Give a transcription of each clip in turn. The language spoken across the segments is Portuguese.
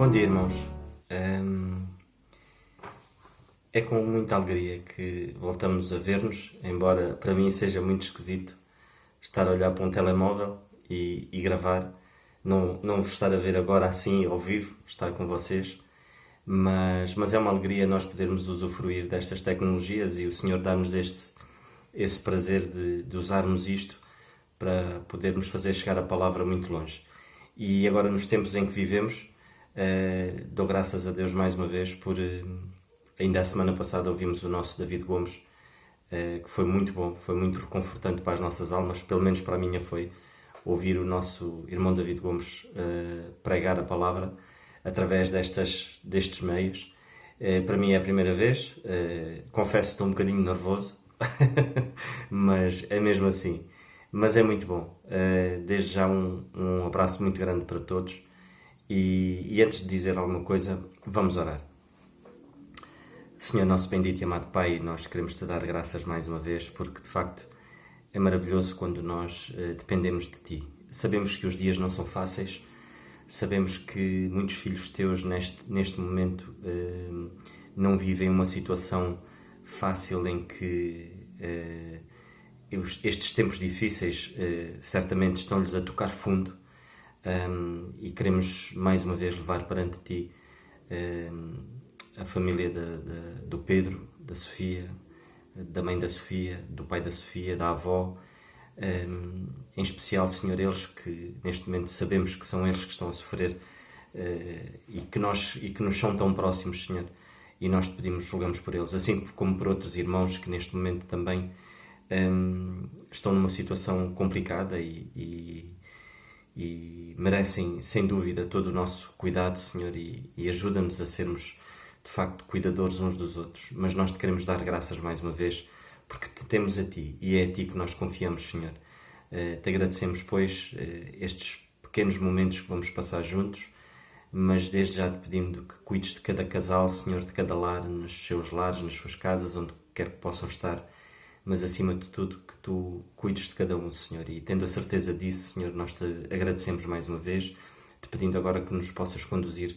Bom dia, irmãos. Ahm, É com muita alegria que voltamos a ver-nos, embora para mim seja muito esquisito estar a olhar para um telemóvel e gravar. Não vos estar a ver agora assim, ao vivo, estar com vocês, mas é uma alegria nós podermos usufruir destas tecnologias e o Senhor dá-nos esse prazer de usarmos isto para podermos fazer chegar a palavra muito longe. E agora, nos tempos em que vivemos, dou graças a Deus mais uma vez por. Ainda a semana passada ouvimos o nosso David Gomes, que foi muito bom, foi muito reconfortante para as nossas almas, pelo menos para a minha foi, ouvir o nosso irmão David Gomes pregar a palavra através destes meios. Para mim é a primeira vez, confesso que estou um bocadinho nervoso, mas é mesmo assim. Mas é muito bom. Desde já um abraço muito grande para todos. E antes de dizer alguma coisa, vamos orar. Senhor nosso bendito e amado Pai, nós queremos te dar graças mais uma vez, porque de facto é maravilhoso quando nós dependemos de ti. Sabemos que os dias não são fáceis, sabemos que muitos filhos teus neste momento não vivem uma situação fácil em que estes tempos difíceis certamente estão-lhes a tocar fundo, e queremos mais uma vez levar perante ti a família do Pedro, da Sofia, da mãe da Sofia, do pai da Sofia, da avó, em especial, Senhor, eles que neste momento sabemos que são eles que estão a sofrer e que nos são tão próximos, Senhor, e nós te pedimos, rogamos por eles, assim como por outros irmãos que neste momento também estão numa situação complicada e merecem, sem dúvida, todo o nosso cuidado, Senhor, e ajuda-nos a sermos, de facto, cuidadores uns dos outros. Mas nós te queremos dar graças mais uma vez, porque te temos a ti, e é a ti que nós confiamos, Senhor. Te agradecemos, pois, estes pequenos momentos que vamos passar juntos, mas desde já te pedimos que cuides de cada casal, Senhor, de cada lar, nos seus lares, nas suas casas, onde quer que possam estar, mas acima de tudo que tu cuides de cada um, Senhor, e tendo a certeza disso, Senhor, nós te agradecemos mais uma vez, te pedindo agora que nos possas conduzir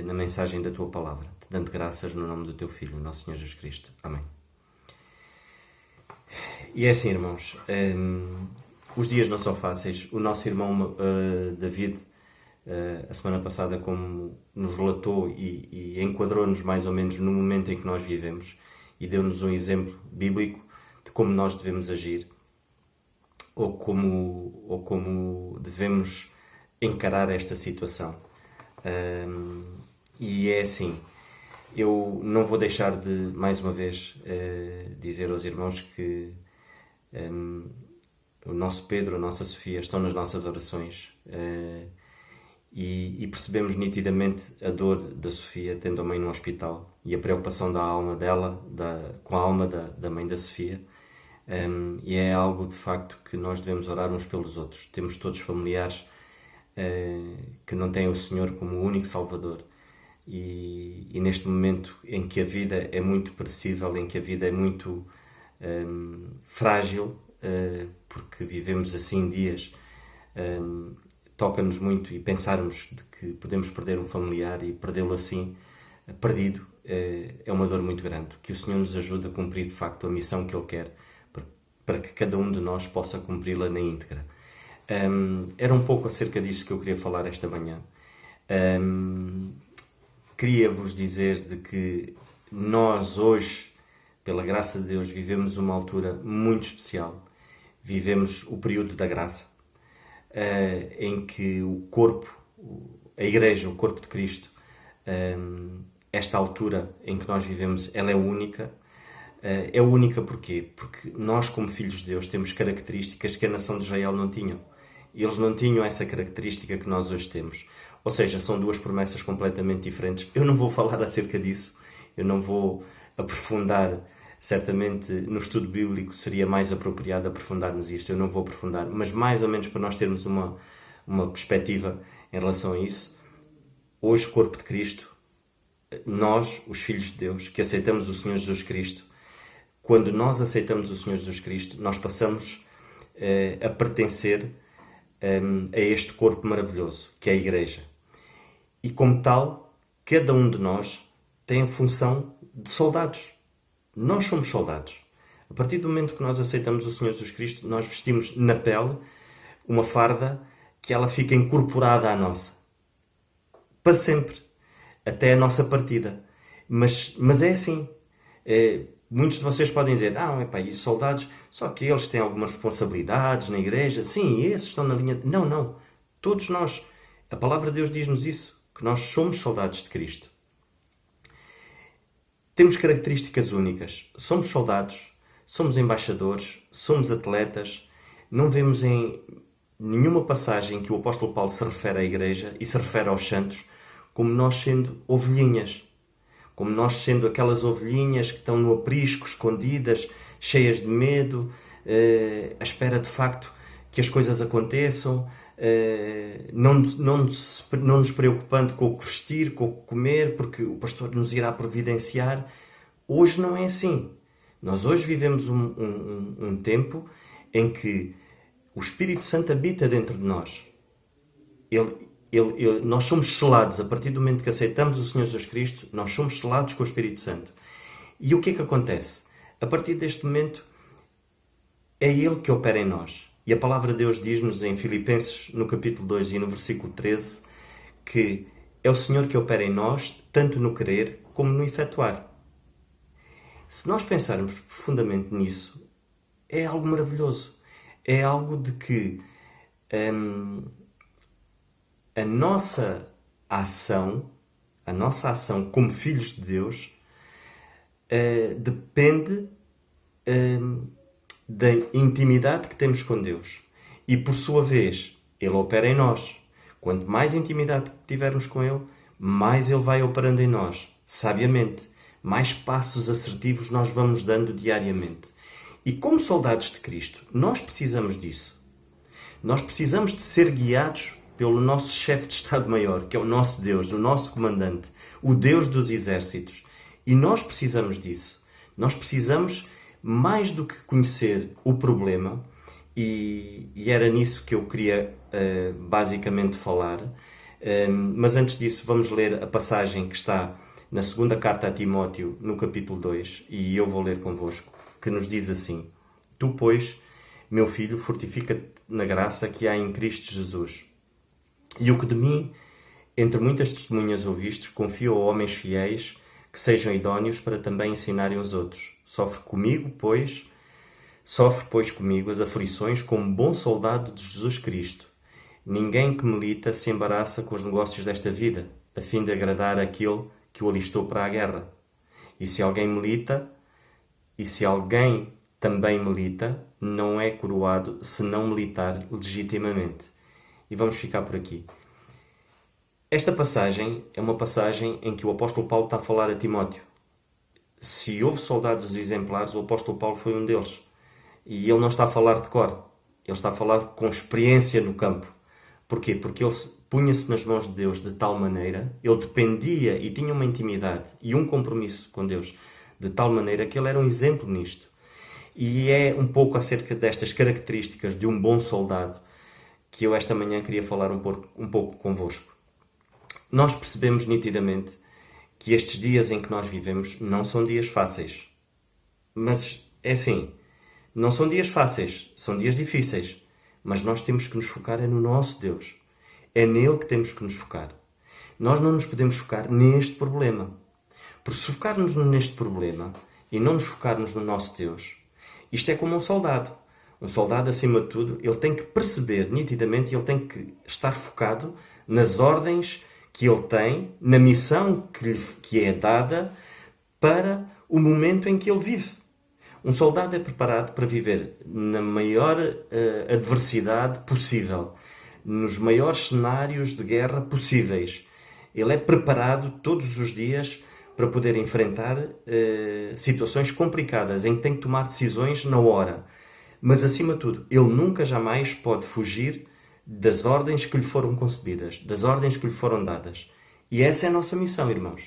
na mensagem da tua palavra, te dando graças no nome do teu Filho, nosso Senhor Jesus Cristo. Amém. E é assim, irmãos, os dias não são fáceis. O nosso irmão David, a semana passada, como nos relatou e enquadrou-nos mais ou menos no momento em que nós vivemos e deu-nos um exemplo bíblico de como nós devemos agir ou como devemos encarar esta situação. E é assim, eu não vou deixar de, mais uma vez, dizer aos irmãos que o nosso Pedro, a nossa Sofia estão nas nossas orações, e percebemos nitidamente a dor da Sofia tendo a mãe no hospital e a preocupação da alma dela, com a alma da mãe da Sofia. E é algo de facto que nós devemos orar uns pelos outros. Temos todos familiares que não têm o Senhor como o único Salvador, e neste momento em que a vida é muito perecível, em que a vida é muito frágil, porque vivemos assim dias, toca-nos muito e pensarmos de que podemos perder um familiar e perdê-lo assim, perdido, é uma dor muito grande. Que o Senhor nos ajude a cumprir de facto a missão que Ele quer, para que cada um de nós possa cumpri-la na íntegra. Era um pouco acerca disso que eu queria falar esta manhã. Queria vos dizer de que nós hoje, pela graça de Deus, vivemos uma altura muito especial. Vivemos o período da graça, em que o corpo, a Igreja, o corpo de Cristo, esta altura em que nós vivemos, ela é única. É única porquê? Porque nós, como filhos de Deus, temos características que a nação de Israel não tinham. Eles não tinham essa característica que nós hoje temos. Ou seja, são duas promessas completamente diferentes. Eu não vou falar acerca disso, eu não vou aprofundar. Certamente no estudo bíblico seria mais apropriado aprofundarmos isto, eu não vou aprofundar, mas mais ou menos para nós termos uma perspectiva em relação a isso. Hoje, corpo de Cristo, nós, os filhos de Deus, que aceitamos o Senhor Jesus Cristo, quando nós aceitamos o Senhor Jesus Cristo, nós passamos a pertencer a este corpo maravilhoso, que é a Igreja. E como tal, cada um de nós tem a função de soldados. Nós somos soldados. A partir do momento que nós aceitamos o Senhor Jesus Cristo, nós vestimos na pele uma farda que ela fica incorporada à nossa. Para sempre. Até a nossa partida. Mas é assim. Muitos de vocês podem dizer, epá, e soldados, só que eles têm algumas responsabilidades na igreja. Sim, esses estão na linha... Não. Todos nós. A palavra de Deus diz-nos isso. Que nós somos soldados de Cristo. Temos características únicas. Somos soldados, somos embaixadores, somos atletas. Não vemos em nenhuma passagem que o apóstolo Paulo se refere à igreja e se refere aos santos como nós sendo ovelhinhas. Como nós sendo aquelas ovelhinhas que estão no aprisco, escondidas, cheias de medo, à espera de facto que as coisas aconteçam, não nos preocupando com o que vestir, com o que comer, porque o pastor nos irá providenciar. Hoje não é assim. Nós hoje vivemos um tempo em que o Espírito Santo habita dentro de nós. Nós somos selados, a partir do momento que aceitamos o Senhor Jesus Cristo, nós somos selados com o Espírito Santo. E o que é que acontece? A partir deste momento, é Ele que opera em nós. E a palavra de Deus diz-nos em Filipenses, no capítulo 2 e no versículo 13, que é o Senhor que opera em nós, tanto no querer como no efetuar. Se nós pensarmos profundamente nisso, é algo maravilhoso. É algo de que a nossa ação como filhos de Deus, depende da intimidade que temos com Deus. E por sua vez, Ele opera em nós. Quanto mais intimidade tivermos com Ele, mais Ele vai operando em nós, sabiamente. Mais passos assertivos nós vamos dando diariamente. E como soldados de Cristo, nós precisamos disso. Nós precisamos de ser guiados pelo nosso chefe de Estado-Maior, que é o nosso Deus, o nosso comandante, o Deus dos exércitos. E nós precisamos disso. Nós precisamos, mais do que conhecer o problema, e era nisso que eu queria basicamente falar, mas antes disso vamos ler a passagem que está na segunda carta a Timóteo, no capítulo 2, e eu vou ler convosco, que nos diz assim: Tu, pois, meu filho, fortifica-te na graça que há em Cristo Jesus. E o que de mim, entre muitas testemunhas ouvistes, confio a homens fiéis que sejam idóneos para também ensinarem os outros. Sofre, pois, comigo as aflições como bom soldado de Jesus Cristo. Ninguém que milita se embaraça com os negócios desta vida, a fim de agradar aquele que o alistou para a guerra. E se alguém também milita, não é coroado se não militar legitimamente. E vamos ficar por aqui. Esta passagem é uma passagem em que o apóstolo Paulo está a falar a Timóteo. Se houve soldados exemplares, o apóstolo Paulo foi um deles. E ele não está a falar de cor. Ele está a falar com experiência no campo. Porquê? Porque ele punha-se nas mãos de Deus de tal maneira, ele dependia e tinha uma intimidade e um compromisso com Deus de tal maneira que ele era um exemplo nisto. E é um pouco acerca destas características de um bom soldado que eu esta manhã queria falar um pouco convosco. Nós percebemos nitidamente que estes dias em que nós vivemos não são dias fáceis. Mas é assim, não são dias fáceis, são dias difíceis. Mas nós temos que nos focar no nosso Deus. É nele que temos que nos focar. Nós não nos podemos focar neste problema. Por se focarmos neste problema e não nos focarmos no nosso Deus, isto é como um soldado. Um soldado, acima de tudo, ele tem que perceber nitidamente, ele tem que estar focado nas ordens que ele tem, na missão que é dada para o momento em que ele vive. Um soldado é preparado para viver na maior adversidade possível, nos maiores cenários de guerra possíveis. Ele é preparado todos os dias para poder enfrentar situações complicadas, em que tem que tomar decisões na hora. Mas, acima de tudo, ele nunca jamais pode fugir das ordens que lhe foram concebidas, das ordens que lhe foram dadas. E essa é a nossa missão, irmãos.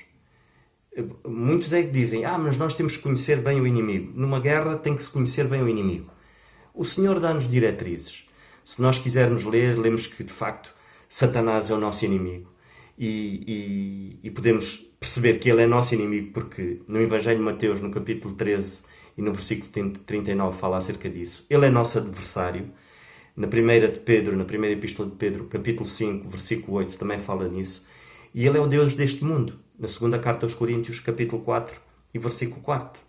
Muitos é que dizem, mas nós temos que conhecer bem o inimigo. Numa guerra tem que se conhecer bem o inimigo. O Senhor dá-nos diretrizes. Se nós quisermos ler, lemos que, de facto, Satanás é o nosso inimigo. e podemos perceber que ele é nosso inimigo, porque no Evangelho de Mateus, no capítulo 13 e no versículo 39, fala acerca disso. Ele é nosso adversário. Na primeira epístola de Pedro, capítulo 5, versículo 8, também fala nisso. E ele é o Deus deste mundo. Na segunda carta aos Coríntios, capítulo 4 e versículo 4.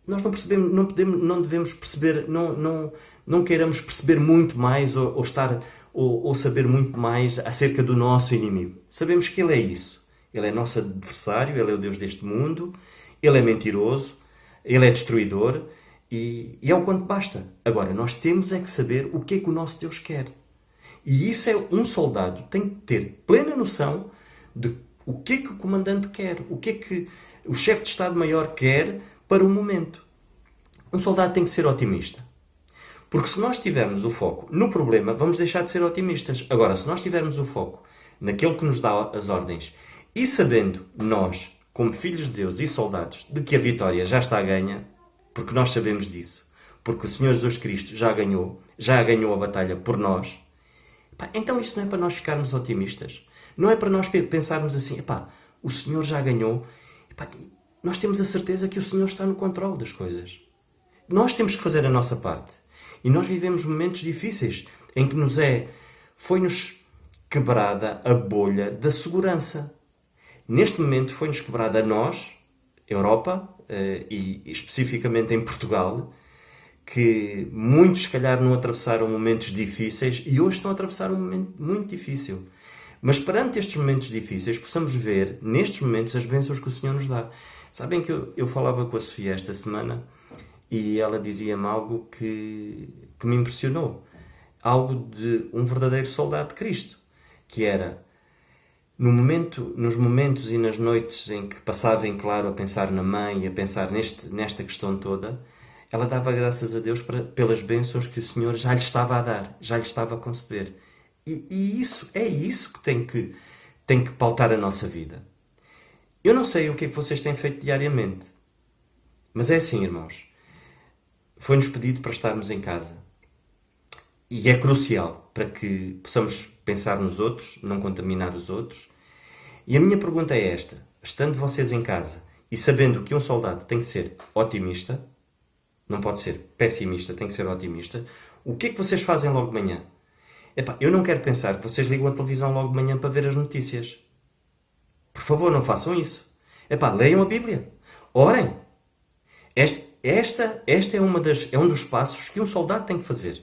Nós não percebemos, não devemos perceber, não queiramos perceber muito mais ou saber muito mais acerca do nosso inimigo. Sabemos que ele é isso. Ele é nosso adversário, ele é o Deus deste mundo, ele é mentiroso, ele é destruidor e é o quanto basta. Agora, nós temos é que saber o que é que o nosso Deus quer. E isso é um soldado tem que ter plena noção de o que é que o comandante quer, o que é que o chefe de Estado-Maior quer para o momento. Um soldado tem que ser otimista. Porque se nós tivermos o foco no problema, vamos deixar de ser otimistas. Agora, se nós tivermos o foco naquele que nos dá as ordens e sabendo nós, como filhos de Deus e soldados, de que a vitória já está ganha, porque nós sabemos disso, porque o Senhor Jesus Cristo já ganhou a batalha por nós, então isso não é para nós ficarmos otimistas. Não é para nós pensarmos assim, o Senhor já ganhou. Nós temos a certeza que o Senhor está no controle das coisas. Nós temos que fazer a nossa parte. E nós vivemos momentos difíceis em que foi-nos quebrada a bolha da segurança. Neste momento foi-nos quebrada a nós, Europa, e especificamente em Portugal, que muitos, se calhar, não atravessaram momentos difíceis e hoje estão a atravessar um momento muito difícil. Mas perante estes momentos difíceis, possamos ver, nestes momentos, as bênçãos que o Senhor nos dá. Sabem que eu falava com a Sofia esta semana e ela dizia-me algo que me impressionou. Algo de um verdadeiro soldado de Cristo. Que era, nos momentos e nas noites em que passava em claro a pensar na mãe, a pensar nesta questão toda, ela dava graças a Deus pelas bênçãos que o Senhor já lhe estava a dar, já lhe estava a conceder. E isso é isso que tem que pautar a nossa vida. Eu não sei o que é que vocês têm feito diariamente, mas é assim, irmãos. Foi-nos pedido para estarmos em casa. E é crucial para que possamos pensar nos outros, não contaminar os outros. E a minha pergunta é esta. Estando vocês em casa e sabendo que um soldado tem que ser otimista, não pode ser pessimista, tem que ser otimista, o que é que vocês fazem logo de manhã? Eu não quero pensar que vocês ligam a televisão logo de manhã para ver as notícias. Por favor, não façam isso. Leiam a Bíblia. Orem. Esta é um dos passos que um soldado tem que fazer.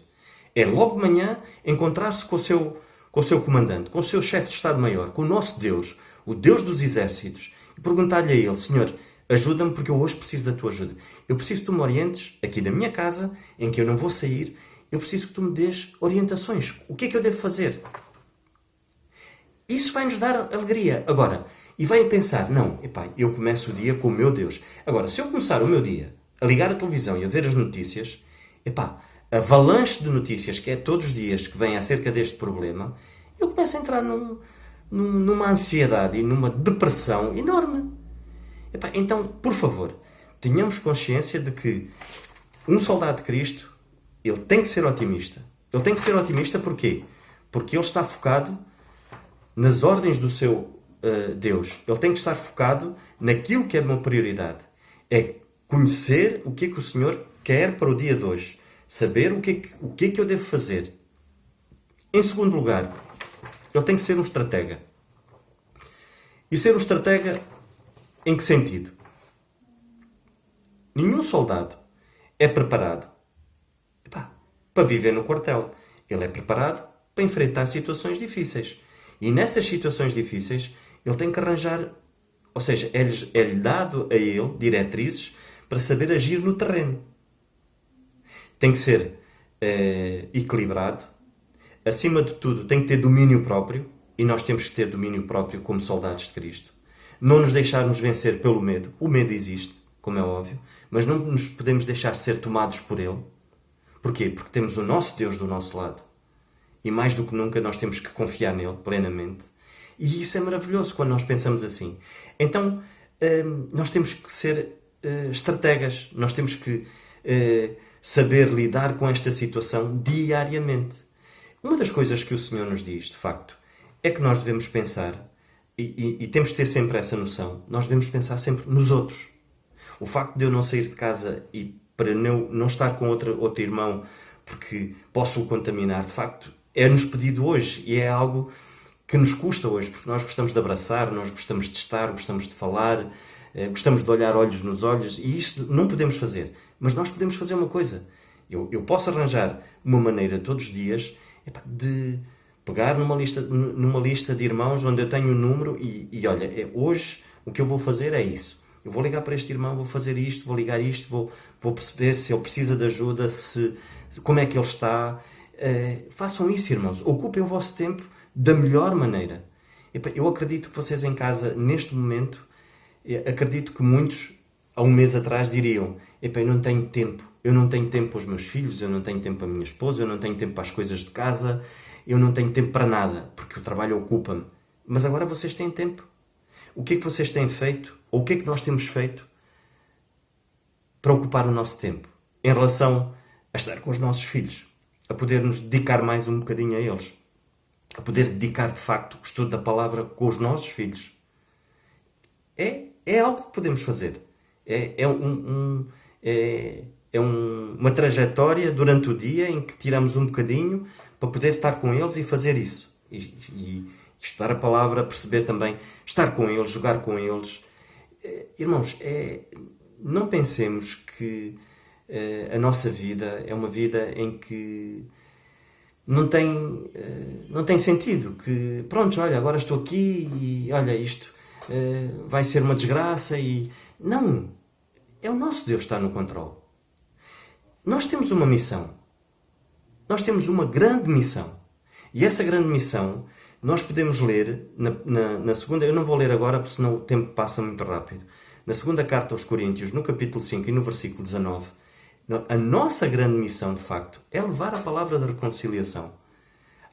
É logo de manhã encontrar-se com o seu comandante, com o seu chefe de Estado-Maior, com o nosso Deus, o Deus dos exércitos, e perguntar-lhe a ele, Senhor, ajuda-me porque eu hoje preciso da tua ajuda. Eu preciso que tu me orientes aqui na minha casa, em que eu não vou sair. Eu preciso que tu me dês orientações. O que é que eu devo fazer? Isso vai-nos dar alegria. Agora, e vai pensar, não, eu começo o dia com o meu Deus. Agora, se eu começar o meu dia a ligar a televisão e a ver as notícias, a avalanche de notícias que é todos os dias que vem acerca deste problema, eu começo a entrar numa ansiedade e numa depressão enorme. Então, por favor, tenhamos consciência de que um soldado de Cristo, ele tem que ser otimista. Ele tem que ser otimista porquê? Porque ele está focado nas ordens do seu Deus. Ele tem que estar focado naquilo que é uma prioridade. É conhecer o que é que o Senhor quer para o dia de hoje. Saber o que é que eu devo fazer. Em segundo lugar, ele tem que ser um estratega. E ser um estratega em que sentido? Nenhum soldado é preparado para viver no quartel. Ele é preparado para enfrentar situações difíceis. E nessas situações difíceis, ele tem que arranjar, ou seja, é-lhe dado a ele diretrizes para saber agir no terreno. Tem que ser equilibrado. Acima de tudo, tem que ter domínio próprio. E nós temos que ter domínio próprio como soldados de Cristo. Não nos deixarmos vencer pelo medo. O medo existe, como é óbvio. Mas não nos podemos deixar ser tomados por ele. Porquê? Porque temos o nosso Deus do nosso lado. E mais do que nunca nós temos que confiar nele plenamente. E isso é maravilhoso quando nós pensamos assim. Então, nós temos que ser estrategas. Nós temos que saber lidar com esta situação diariamente. Uma das coisas que o Senhor nos diz, de facto, é que nós devemos pensar, e temos de ter sempre essa noção, nós devemos pensar sempre nos outros. O facto de eu não sair de casa e para não estar com outro irmão porque posso o contaminar, de facto, é-nos pedido hoje e é algo que nos custa hoje, porque nós gostamos de abraçar, nós gostamos de estar, gostamos de falar, gostamos de olhar olhos nos olhos, e isto não podemos fazer. Mas nós podemos fazer uma coisa. Eu posso arranjar uma maneira todos os dias de pegar numa lista de irmãos onde eu tenho um número e olha, hoje o que eu vou fazer é isso. Eu vou ligar para este irmão, vou fazer isto, vou ligar isto, vou perceber se ele precisa de ajuda, como é que ele está. Façam isso, irmãos. Ocupem o vosso tempo da melhor maneira. Eu acredito que vocês em casa, neste momento, acredito que muitos, há um mês atrás, diriam: eu não tenho tempo. Eu não tenho tempo para os meus filhos, eu não tenho tempo para a minha esposa, eu não tenho tempo para as coisas de casa, eu não tenho tempo para nada, porque o trabalho ocupa-me. Mas agora vocês têm tempo. O que é que vocês têm feito, ou o que é que nós temos feito para ocupar o nosso tempo em relação a estar com os nossos filhos, a poder nos dedicar mais um bocadinho a eles, a poder dedicar de facto o estudo da palavra com os nossos filhos? É algo que podemos fazer. Uma trajetória durante o dia em que tiramos um bocadinho para poder estar com eles e fazer isso. E estudar a palavra, perceber também, estar com eles, jogar com eles. Irmãos, não pensemos que a nossa vida é uma vida em que não tem sentido. Que, pronto, olha, agora estou aqui e olha, isto vai ser uma desgraça e... Não! É o nosso Deus que está no controle. Nós temos uma missão. Nós temos uma grande missão. E essa grande missão nós podemos ler na segunda... Eu não vou ler agora, porque senão o tempo passa muito rápido. Na segunda carta aos Coríntios, no capítulo 5 e no versículo 19, a nossa grande missão, de facto, é levar a palavra da reconciliação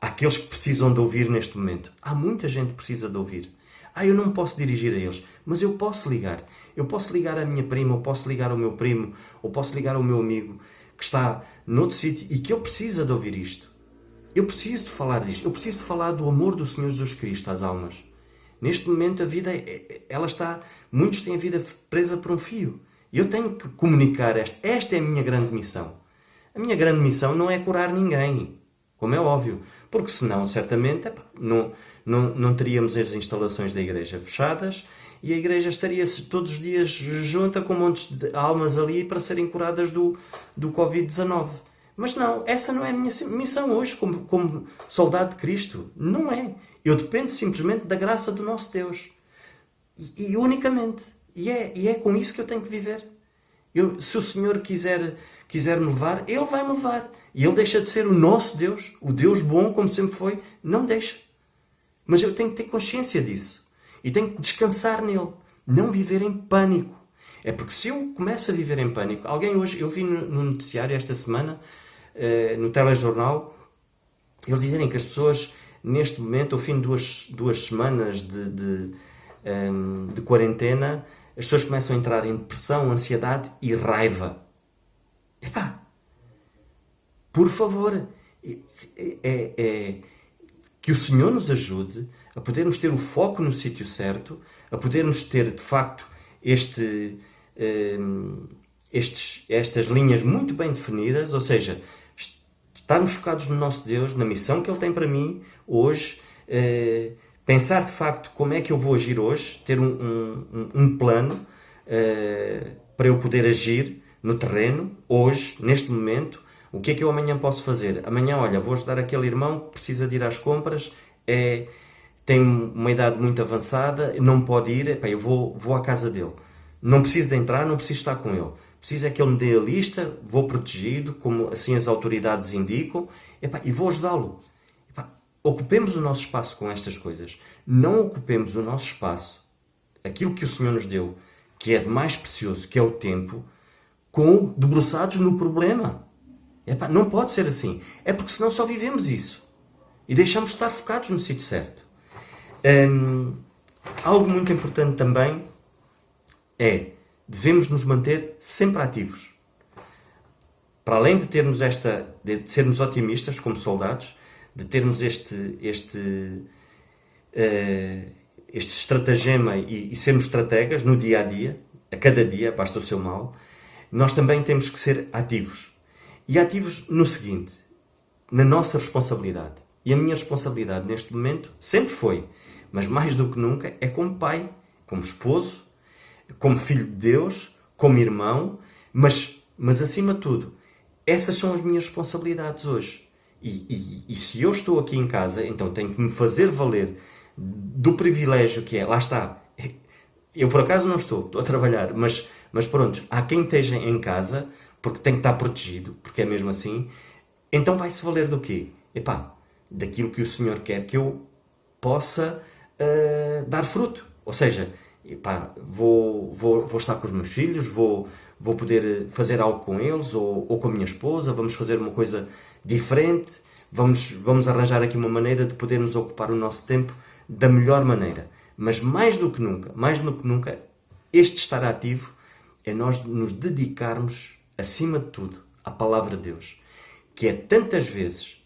àqueles que precisam de ouvir neste momento. Há muita gente que precisa de ouvir. Eu não posso dirigir a eles, mas eu posso ligar. Eu posso ligar à minha prima, ou posso ligar ao meu primo, ou posso ligar ao meu amigo que está noutro sítio e que ele precisa de ouvir isto. Eu preciso de falar disto. Eu preciso de falar do amor do Senhor Jesus Cristo às almas. Neste momento a vida, muitos têm a vida presa por um fio. E eu tenho que comunicar esta é a minha grande missão. A minha grande missão não é curar ninguém, como é óbvio, porque senão, certamente, não teríamos as instalações da igreja fechadas e a igreja estaria todos os dias junta com montes de almas ali para serem curadas do Covid-19. Mas não, essa não é a minha missão hoje como soldado de Cristo. Não é. Eu dependo simplesmente da graça do nosso Deus. E unicamente. E é com isso que eu tenho que viver. Se o Senhor quiser me levar, Ele vai me levar. E Ele deixa de ser o nosso Deus, o Deus bom, como sempre foi. Não deixa. Mas eu tenho que ter consciência disso. E tenho que descansar nele. Não viver em pânico. É porque se eu começo a viver em pânico... Eu vi no noticiário esta semana, no telejornal, eles dizerem que as pessoas, neste momento, ao fim de duas semanas de quarentena, as pessoas começam a entrar em depressão, ansiedade e raiva. Por favor, que o Senhor nos ajude a podermos ter o foco no sítio certo, a podermos ter, de facto, estas linhas muito bem definidas, ou seja, estarmos focados no nosso Deus, na missão que Ele tem para mim hoje, pensar de facto como é que eu vou agir hoje, ter um plano para eu poder agir no terreno, hoje, neste momento. O que é que eu amanhã posso fazer? Amanhã, olha, vou ajudar aquele irmão que precisa de ir às compras, tem uma idade muito avançada, não pode ir, eu vou à casa dele. Não preciso de entrar, não preciso estar com ele. Preciso é que ele me dê a lista, vou protegido, como assim as autoridades indicam, e vou ajudá-lo. Ocupemos o nosso espaço com estas coisas. Não ocupemos o nosso espaço, aquilo que o Senhor nos deu, que é de mais precioso, que é o tempo, debruçados no problema. Não pode ser assim. É porque senão só vivemos isso. E deixamos de estar focados no sítio certo. Algo muito importante também devemos nos manter sempre ativos. Para além de termos de sermos otimistas como soldados, de termos este estratagema e sermos estrategas no dia a dia, a cada dia, basta o seu mal, nós também temos que ser ativos. E ativos no seguinte, na nossa responsabilidade. E a minha responsabilidade neste momento sempre foi, mas mais do que nunca, é como pai, como esposo, como filho de Deus, como irmão, mas acima de tudo, essas são as minhas responsabilidades hoje. E se eu estou aqui em casa, então tenho que me fazer valer do privilégio que é, lá está, eu por acaso não estou a trabalhar, mas pronto, há quem esteja em casa, porque tem que estar protegido, porque é mesmo assim, então vai-se valer do quê? Epá, daquilo que o Senhor quer que eu possa dar fruto. Ou seja, epá, vou estar com os meus filhos, vou poder fazer algo com eles, ou com a minha esposa, vamos fazer uma coisa diferente, vamos arranjar aqui uma maneira de podermos ocupar o nosso tempo da melhor maneira. Mas mais do que nunca, este estar ativo é nós nos dedicarmos, acima de tudo, à Palavra de Deus, que é tantas vezes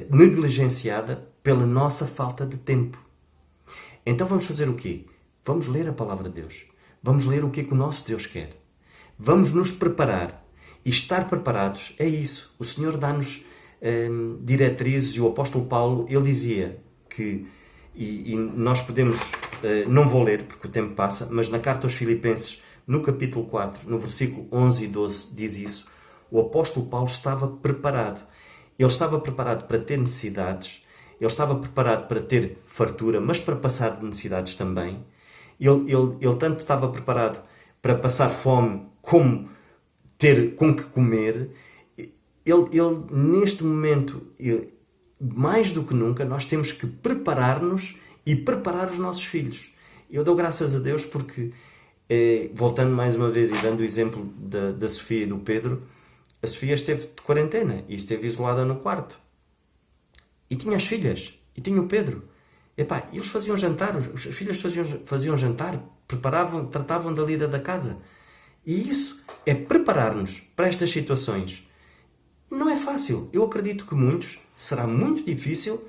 negligenciada pela nossa falta de tempo. Então vamos fazer o quê? Vamos ler a Palavra de Deus. Vamos ler o que é que o nosso Deus quer. Vamos nos preparar. E estar preparados é isso. O Senhor dá-nos diretrizes, e o apóstolo Paulo, ele dizia que, e nós podemos, não vou ler porque o tempo passa, mas na carta aos Filipenses, no capítulo 4, no versículo 11 e 12, diz isso. O apóstolo Paulo estava preparado. Ele estava preparado para ter necessidades, ele estava preparado para ter fartura, mas para passar de necessidades também. Ele tanto estava preparado para passar fome como ter com que comer. Ele neste momento, mais do que nunca, nós temos que preparar-nos e preparar os nossos filhos. Eu dou graças a Deus porque, voltando mais uma vez e dando o exemplo da Sofia e do Pedro, a Sofia esteve de quarentena e esteve isolada no quarto. E tinha as filhas, e tinha o Pedro. Epá, eles faziam jantar, os filhos faziam jantar, preparavam, tratavam da lida da casa. E isso é preparar-nos para estas situações. Não é fácil. Eu acredito que muitos, será muito difícil,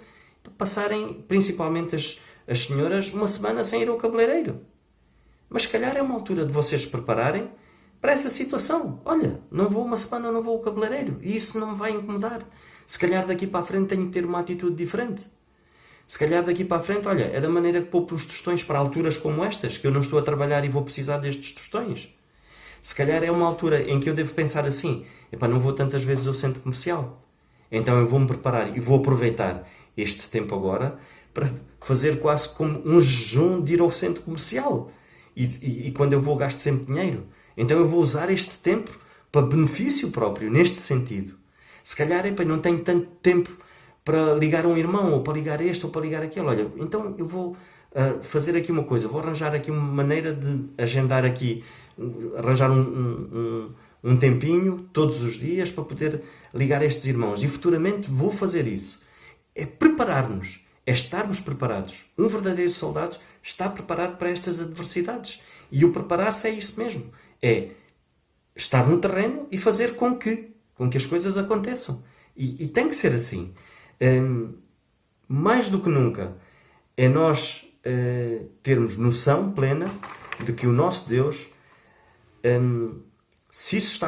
passarem, principalmente as senhoras, uma semana sem ir ao cabeleireiro. Mas se calhar é uma altura de vocês se prepararem para essa situação. Olha, não vou uma semana, não vou ao cabeleireiro. E isso não me vai incomodar. Se calhar daqui para a frente tenho que ter uma atitude diferente. Se calhar daqui para a frente, olha, é da maneira que poupo os tostões para alturas como estas, que eu não estou a trabalhar e vou precisar destes tostões. Se calhar é uma altura em que eu devo pensar assim, epá, não vou tantas vezes ao centro comercial. Então eu vou-me preparar e vou aproveitar este tempo agora para fazer quase como um jejum de ir ao centro comercial. E quando eu vou gasto sempre dinheiro. Então eu vou usar este tempo para benefício próprio, neste sentido. Se calhar, epá, não tenho tanto tempo para ligar a um irmão, ou para ligar este, ou para ligar aquele. Olha, então eu vou fazer aqui uma coisa, vou arranjar aqui uma maneira de agendar aqui, arranjar um tempinho todos os dias para poder ligar a estes irmãos. E futuramente vou fazer isso. É preparar-nos, é estarmos preparados. Um verdadeiro soldado está preparado para estas adversidades. E o preparar-se é isso mesmo. É estar no terreno e fazer com que as coisas aconteçam. E tem que ser assim. Mais do que nunca, é nós termos noção plena de que o nosso Deus, se isto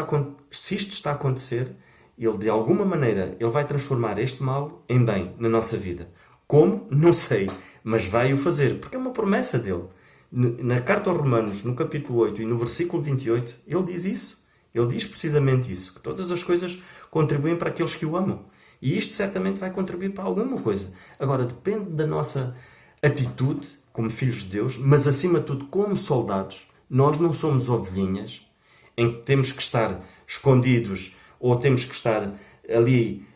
está a acontecer, Ele de alguma maneira Ele vai transformar este mal em bem na nossa vida. Como? Não sei, mas vai o fazer, porque é uma promessa dele. Na carta aos Romanos, no capítulo 8 e no versículo 28, ele diz isso. Ele diz precisamente isso, que todas as coisas contribuem para aqueles que o amam. E isto certamente vai contribuir para alguma coisa. Agora, depende da nossa atitude como filhos de Deus, mas acima de tudo como soldados. Nós não somos ovelhinhas em que temos que estar escondidos ou temos que estar ali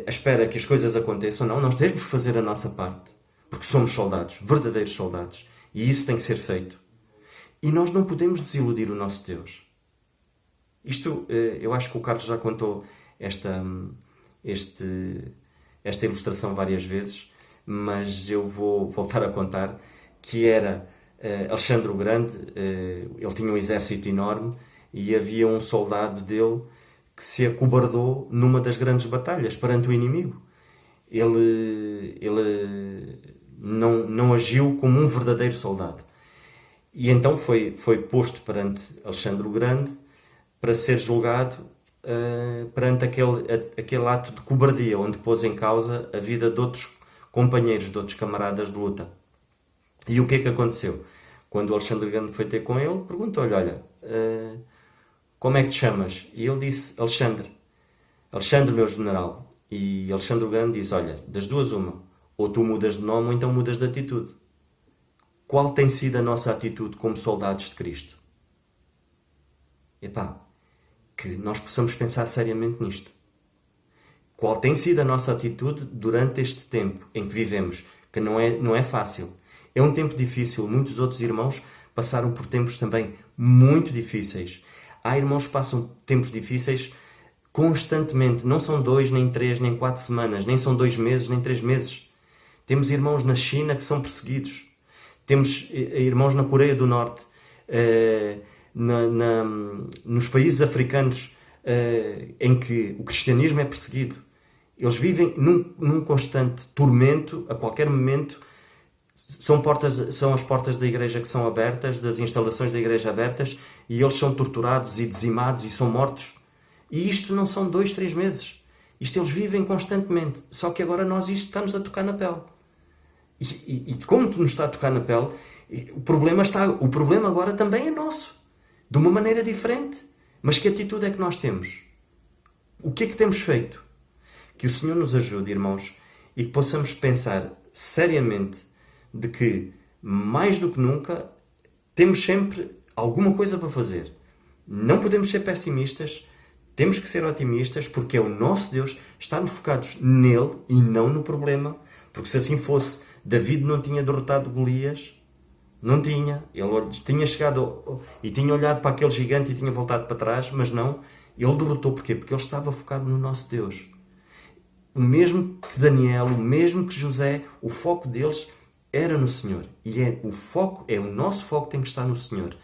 à espera que as coisas aconteçam. Não, nós temos que fazer a nossa parte. Porque somos soldados, verdadeiros soldados. E isso tem que ser feito. E nós não podemos desiludir o nosso Deus. Isto, eu acho que o Carlos já contou esta ilustração várias vezes, mas eu vou voltar a contar, que era Alexandre o Grande, ele tinha um exército enorme e havia um soldado dele que se acobardou numa das grandes batalhas perante o inimigo. Ele não agiu como um verdadeiro soldado. E então foi posto perante Alexandre o Grande para ser julgado perante aquele ato de cobardia, onde pôs em causa a vida de outros companheiros, de outros camaradas de luta. E o que é que aconteceu? Quando o Alexandre o Grande foi ter com ele, perguntou-lhe, olha, como é que te chamas? E ele disse, Alexandre, meu general. E Alexandre o Grande disse, olha, das duas uma, ou tu mudas de nome ou então mudas de atitude. Qual tem sido a nossa atitude como soldados de Cristo? Epá, que nós possamos pensar seriamente nisto. Qual tem sido a nossa atitude durante este tempo em que vivemos? Que não é fácil. É um tempo difícil. Muitos outros irmãos passaram por tempos também muito difíceis. Há irmãos que passam tempos difíceis constantemente. Não são 2, nem 3, nem 4 semanas. Nem são 2 meses, nem 3 meses. Temos irmãos na China que são perseguidos. Temos irmãos na Coreia do Norte, nos países africanos em que o cristianismo é perseguido. Eles vivem num constante tormento, a qualquer momento. São as portas da igreja que são abertas, das instalações da igreja abertas, e eles são torturados e dizimados e são mortos. E isto não são 2, 3 meses. Isto eles vivem constantemente. Só que agora isto está-nos a tocar na pele. E como nos está a tocar na pele, o problema agora também é nosso. De uma maneira diferente. Mas que atitude é que nós temos? O que é que temos feito? Que o Senhor nos ajude, irmãos, e que possamos pensar seriamente de que, mais do que nunca, temos sempre alguma coisa para fazer. Não podemos ser pessimistas, temos que ser otimistas, porque é o nosso Deus, estarmos focados nele e não no problema. Porque se assim fosse, David não tinha derrotado Golias, não tinha. Ele tinha chegado e tinha olhado para aquele gigante e tinha voltado para trás, mas não. Ele derrotou, porquê? Porque ele estava focado no nosso Deus. O mesmo que Daniel, o mesmo que José, o foco deles era no Senhor. E o nosso foco tem que estar no Senhor.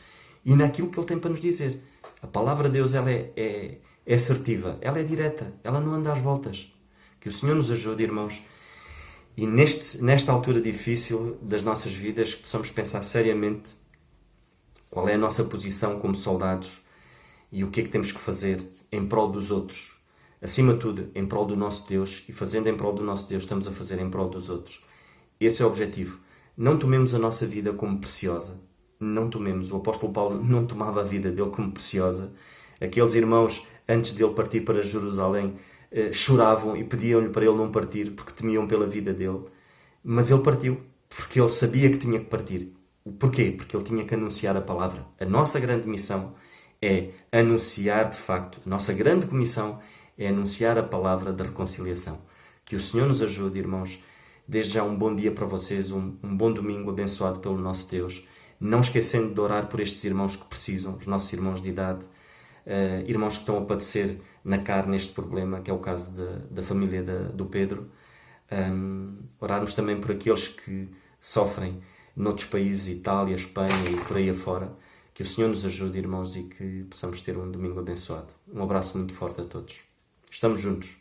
E naquilo que Ele tem para nos dizer. A palavra de Deus ela é assertiva, ela é direta, ela não anda às voltas. Que o Senhor nos ajude, irmãos. E nesta altura difícil das nossas vidas, que possamos pensar seriamente qual é a nossa posição como soldados e o que é que temos que fazer em prol dos outros. Acima de tudo, em prol do nosso Deus, e fazendo em prol do nosso Deus, estamos a fazer em prol dos outros. Esse é o objetivo. Não tomemos a nossa vida como preciosa. Não tomemos. O apóstolo Paulo não tomava a vida dele como preciosa. Aqueles irmãos, antes dele partir para Jerusalém, choravam e pediam-lhe para ele não partir porque temiam pela vida dele. Mas ele partiu porque ele sabia que tinha que partir. Porquê? Porque ele tinha que anunciar a palavra. A nossa grande missão é anunciar de facto. A nossa grande comissão é anunciar a palavra da reconciliação. Que o Senhor nos ajude, irmãos. Desde já um bom dia para vocês, um bom domingo abençoado pelo nosso Deus. Não esquecendo de orar por estes irmãos que precisam, os nossos irmãos de idade, irmãos que estão a padecer na carne este problema, que é o caso da família do Pedro. Orarmos também por aqueles que sofrem noutros países, Itália, Espanha e por aí afora. Que o Senhor nos ajude, irmãos, e que possamos ter um domingo abençoado. Um abraço muito forte a todos. Estamos juntos.